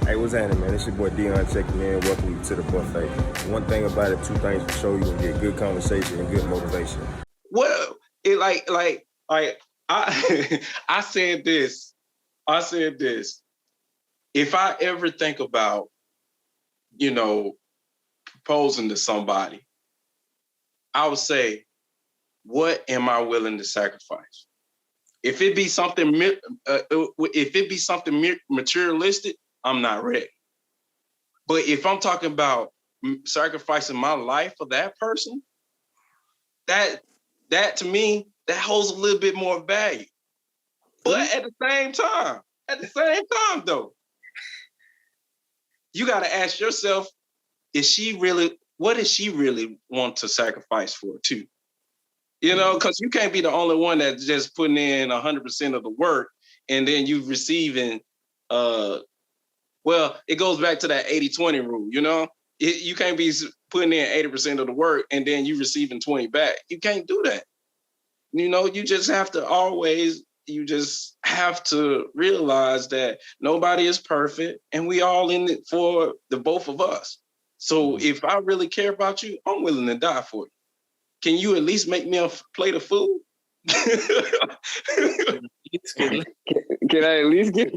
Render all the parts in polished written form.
Hey, what's happening, man? It's your boy Dion checking in. Welcome you to the buffet. One thing about it, two things for sure. You gonna get good conversation and good motivation. Well, it like I I said this. I said this. If I ever think about, you know, proposing to somebody, I would say, what am I willing to sacrifice? If it be something, if it be something materialistic, I'm not ready. But if I'm talking about sacrificing my life for that person, that that to me that holds a little bit more value. But at the same time though, you got to ask yourself, what does she really want to sacrifice for too? You know, because you can't be the only one that's just putting in 100% of the work and then you receiving, well, it goes back to that 80-20 rule, you know? You can't be putting in 80% of the work and then you receiving 20 back. You can't do that. You know, you just have to realize that nobody is perfect and we all in it for the both of us. So if I really care about you, I'm willing to die for you. Can you at least make me a plate of food? Can I at least get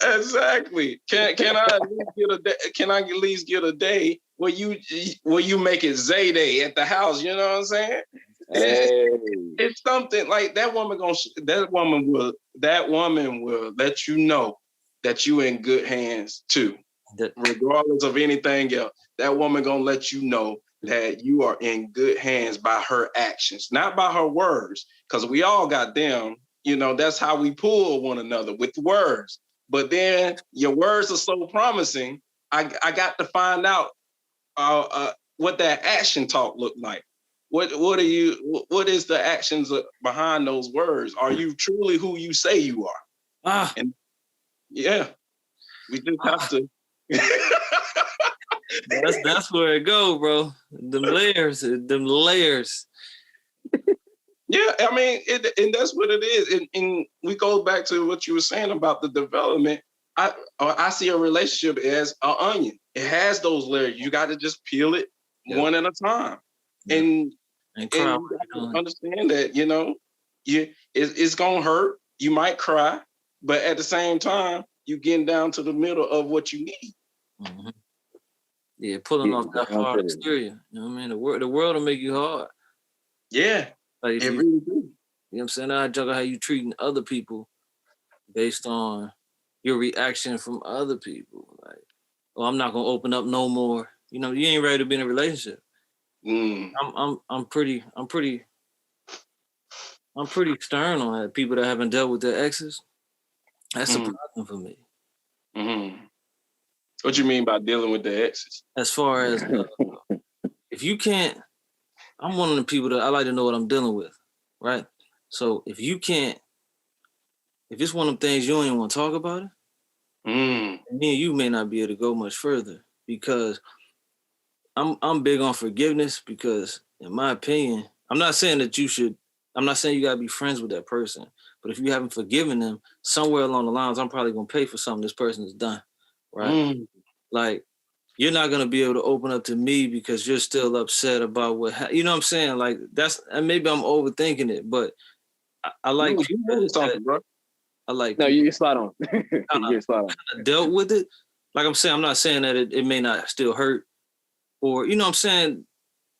Exactly. Can I at least get a day? Can I at least get a day where you make it Zay Day at the house? You know what I'm saying? Hey. It's something like that woman will let you know that you in good hands too. Regardless of anything else, that woman gonna let you know that you are in good hands by her actions, not by her words. Because we all got them, you know, that's how we pull one another with words. But then your words are so promising. I got to find out what that action talk looked like. What is the actions behind those words? Are you truly who you say you are? And yeah, we just have to. That's where it go, bro. Them layers. Yeah, I mean, and that's what it is. And we go back to what you were saying about the development. I see a relationship as an onion. It has those layers. You got to just peel it one at a time. And you understand that, you know, it's going to hurt. You might cry, but at the same time, you're getting down to the middle of what you need. Mm-hmm. Yeah, pulling off that hard exterior. You know what I mean? The world will make you hard. Yeah, like it really do. You know what I'm saying? I juggle how you treating other people based on your reaction from other people. Like, oh, I'm not gonna open up no more. You know, you ain't ready to be in a relationship. I'm pretty stern on that. People that haven't dealt with their exes, that's a problem for me. Mm-hmm. What you mean by dealing with the exes? As far as if you can't, I'm one of the people that I like to know what I'm dealing with, right? So if it's one of them things you don't even want to talk about it, me and you may not be able to go much further because I'm big on forgiveness because in my opinion, I'm not saying you gotta be friends with that person, but if you haven't forgiven them, somewhere along the lines, I'm probably gonna pay for something this person has done, right? Like, you're not gonna be able to open up to me because you're still upset about you know what I'm saying? Like, and maybe I'm overthinking it, but I like you know something, bro. I like you're spot on. You're spot on. Dealt with it. Like I'm saying, I'm not saying that it may not still hurt, or you know what I'm saying,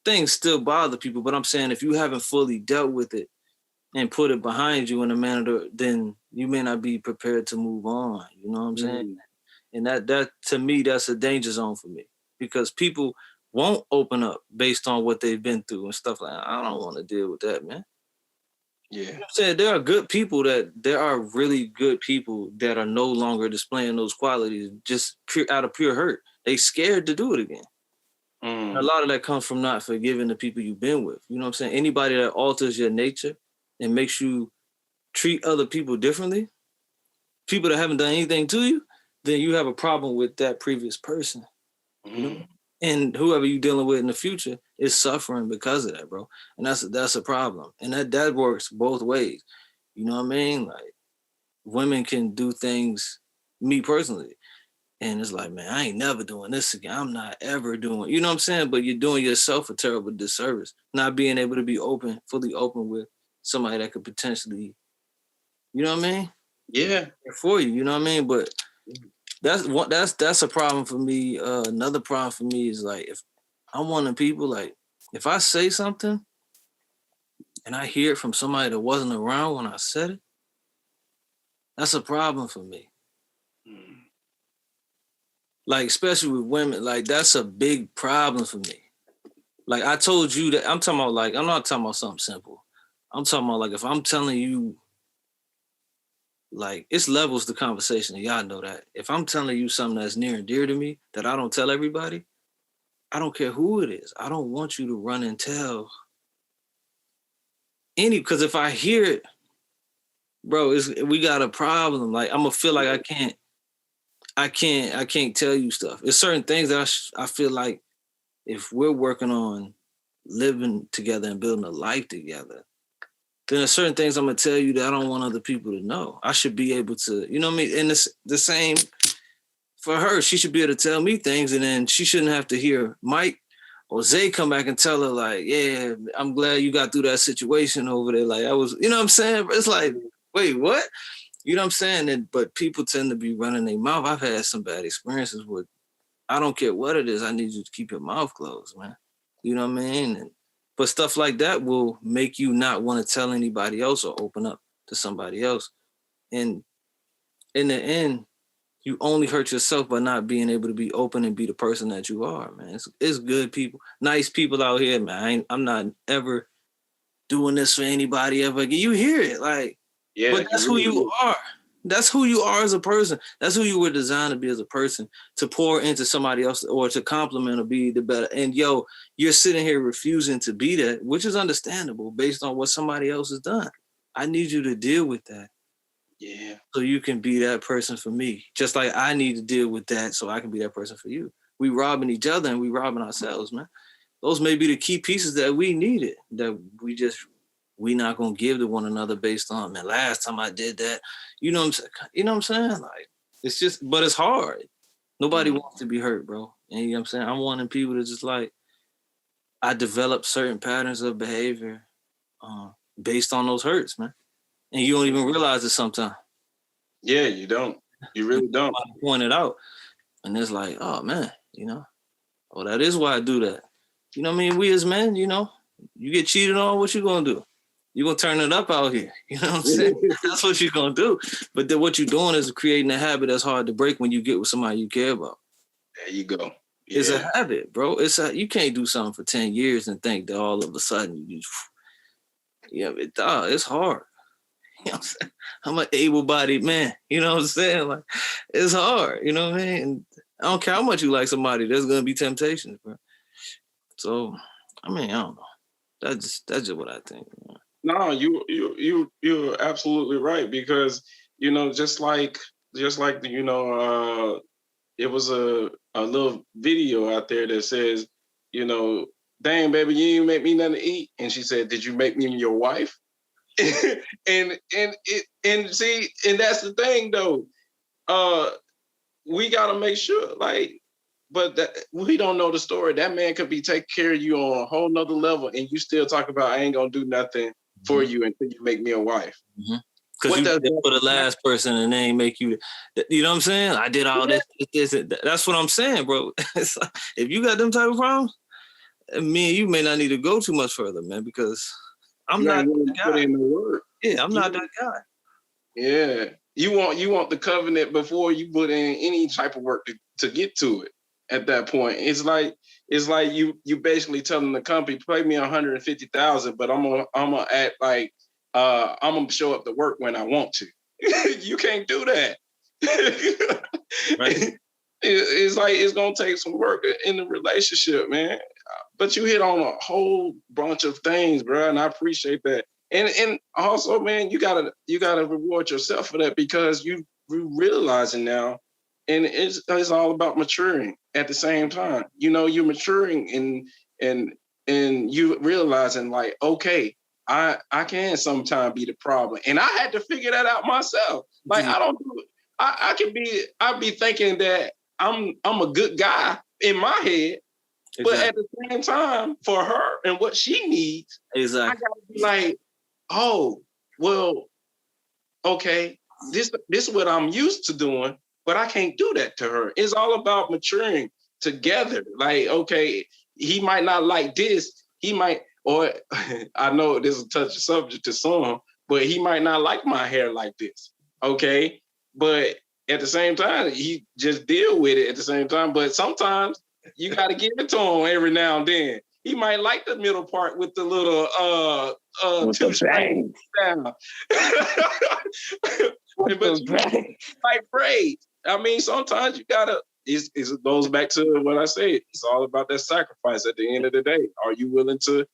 things still bother people, but I'm saying if you haven't fully dealt with it and put it behind you in a manner, then you may not be prepared to move on. You know what I'm saying? And that to me, that's a danger zone for me because people won't open up based on what they've been through and stuff like that. I don't want to deal with that, man. Yeah. You know I'm saying? There are really good people that are no longer displaying those qualities just out of pure hurt. They scared to do it again. A lot of that comes from not forgiving the people you've been with. You know what I'm saying? Anybody that alters your nature and makes you treat other people differently, people that haven't done anything to you, then you have a problem with that previous person. You know? And whoever you're dealing with in the future is suffering because of that, bro. And that's a problem. And that works both ways. You know what I mean? Like, women can do things me personally. And it's like, man, I ain't never doing this again. I'm not ever doing, you know what I'm saying? But you're doing yourself a terrible disservice, not being able to be open, fully open with somebody that could potentially, you know what I mean? Yeah. For you, you know what I mean? But that's a problem for me. Another problem for me is like, if I'm one of the people, like, if I say something and I hear it from somebody that wasn't around when I said it, that's a problem for me. Like, especially with women, like, that's a big problem for me. Like, I told you that, I'm talking about, like, I'm not talking about something simple. I'm talking about, like, if I'm telling you, like, it's levels to conversation, and y'all know that. If I'm telling you something that's near and dear to me that I don't tell everybody, I don't care who it is. I don't want you to run and tell because if I hear it, bro, we got a problem. Like, I'm gonna feel like I can't tell you stuff. There's certain things that I feel like if we're working on living together and building a life together, then there's certain things I'm gonna tell you that I don't want other people to know. I should be able to, you know what I mean? And it's the same for her. She should be able to tell me things, and then she shouldn't have to hear Mike or Zay come back and tell her, like, yeah, I'm glad you got through that situation over there. Like, I was, you know what I'm saying? It's like, wait, what? You know what I'm saying? But people tend to be running their mouth. I've had some bad experiences with, I don't care what it is, I need you to keep your mouth closed, man. You know what I mean? But stuff like that will make you not want to tell anybody else or open up to somebody else. And in the end, you only hurt yourself by not being able to be open and be the person that you are, man. It's good people, nice people out here, man. I'm not ever doing this for anybody ever again. You hear it, like, yeah, but that's who you are. That's who you are as a person. That's who you were designed to be as a person, to pour into somebody else or to compliment or be the better. And you're sitting here refusing to be that, which is understandable based on what somebody else has done. I need you to deal with that. Yeah. So you can be that person for me. Just like I need to deal with that so I can be that person for you. We robbing each other and we robbing ourselves, man. Those may be the key pieces that we needed, that we not gonna give to one another based on, man, last time I did that. You know what I'm saying? Like, it's just, but it's hard. Nobody wants to be hurt, bro. And you know what I'm saying? I'm wanting people to just, like, I develop certain patterns of behavior based on those hurts, man. And you don't even realize it sometimes. Yeah, you don't. You really don't. Point it out. And it's like, oh, man, oh, that is why I do that. You know what I mean? We as men, you get cheated on, what you gonna do? You're going to turn it up out here. You know what I'm saying? That's what you're going to do. But then what you're doing is creating a habit that's hard to break when you get with somebody you care about. There you go. Yeah. It's a habit, bro. You can't do something for 10 years and think that all of a sudden it's hard. You know what I'm saying? I'm an able-bodied man. You know what I'm saying? Like, it's hard. You know what I mean? And I don't care how much you like somebody, there's going to be temptations, bro. So, I mean, I don't know. That's just what I think, man. No, you're absolutely right, because just like it was a little video out there that says, dang baby, you didn't make me nothing to eat, and she said, did you make me your wife? and see, and that's the thing though, we gotta make sure, like, but we don't know the story. That man could be taking care of you on a whole nother level, and you still talk about, I ain't gonna do nothing for you until you make me a wife. Because you did for the last person and they ain't make you, you know what I'm saying? I did all this. That's what I'm saying, bro. It's like, if you got them type of problems, me and you may not need to go too much further, man, because I'm not that guy. Put in the work. Yeah, I'm not that guy. Yeah. You want the covenant before you put in any type of work to get to it. At that point, it's like you basically telling the company, pay me $150,000, but I'm gonna act like I'm gonna show up to work when I want to. You can't do that. Right. It's like it's gonna take some work in the relationship, man. But you hit on a whole bunch of things, bro, and I appreciate that. And also, man, you gotta reward yourself for that, because you realizing now. And it's all about maturing at the same time. You're maturing and you realizing, like, okay, I can sometimes be the problem. And I had to figure that out myself. Like, I don't do it. I'd be thinking that I'm a good guy in my head, but at the same time, for her and what she needs, I gotta be like, oh, well, okay, this is what I'm used to doing, but I can't do that to her. It's all about maturing together. Like, okay, he might not like this. He might, or I know this is a touchy subject to some, but he might not like my hair like this. Okay. But at the same time, he just deal with it at the same time. But sometimes you got to give it to him every now and then. He might like the middle part with the little two strings down. But like braids. I mean, sometimes you gotta. It goes back to what I said. It's all about that sacrifice. At the end of the day, are you willing to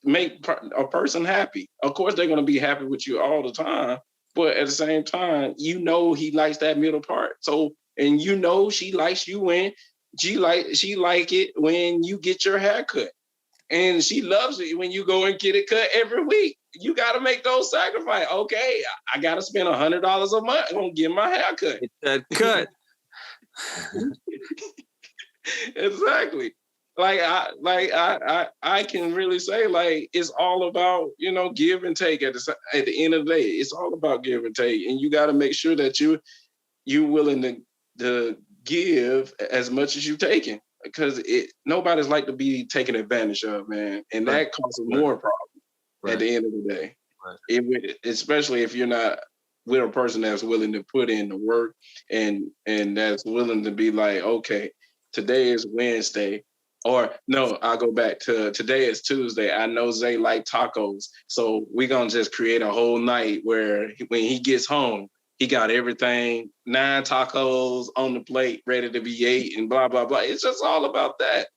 make a person happy? Of course, they're gonna be happy with you all the time, but at the same time, you know he likes that middle part. So, and you know she likes you when she like it when you get your hair cut. And she loves it when you go and get it cut every week. You got to make those sacrifices. Okay, I got to spend $100 a month. I'm gonna get my hair cut. Get that cut. Exactly. I can really say, like, it's all about, you know, give and take. At the end of the day, it's all about give and take, and you got to make sure that you willing to give as much as you're taking. Because nobody's like to be taken advantage of, man, and that causes more problems at the end of the day. Especially if you're not with a person that's willing to put in the work and that's willing to be like, okay, today is Wednesday, or no, I'll go back to today is Tuesday. I know Zay like tacos, so we're gonna just create a whole night where when he gets home, he got everything, 9 tacos on the plate, ready to be ate, and blah blah blah. It's just all about that.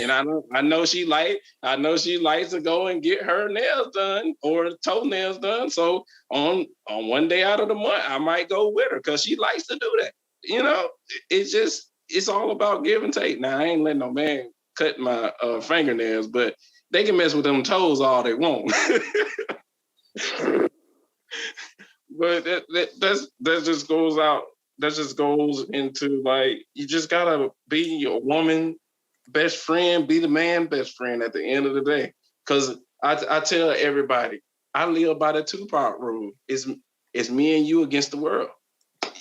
And I know she likes to go and get her nails done or toenails done. So on one day out of the month, I might go with her because she likes to do that. You know, it's all about give and take. Now I ain't letting no man cut my fingernails, but they can mess with them toes all they want. But that just goes out. That just goes into, like, you just gotta be your woman best friend, be the man best friend at the end of the day. Because I tell everybody, I live by the Tupac rule. It's me and you against the world.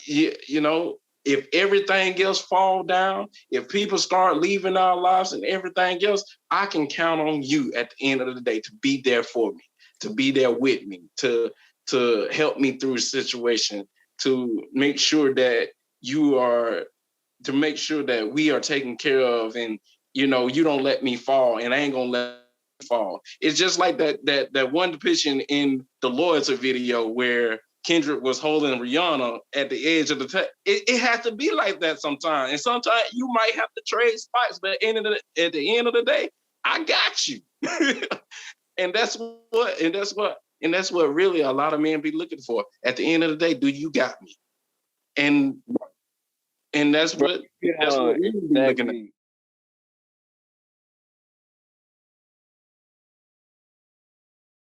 You know, if everything else fall down, if people start leaving our lives and everything else, I can count on you at the end of the day to be there for me, to be there with me, to help me through a situation, to make sure that to make sure that we are taken care of, and, you know, you don't let me fall, and I ain't gonna let you fall. It's just like that one depiction in the Loyalty video where Kendrick was holding Rihanna at the edge of the table. It has to be like that sometimes, and sometimes you might have to trade spots, but at the end of the day, I got you. And that's what really a lot of men be looking for. At the end of the day, do you got me? And that's what we be looking at.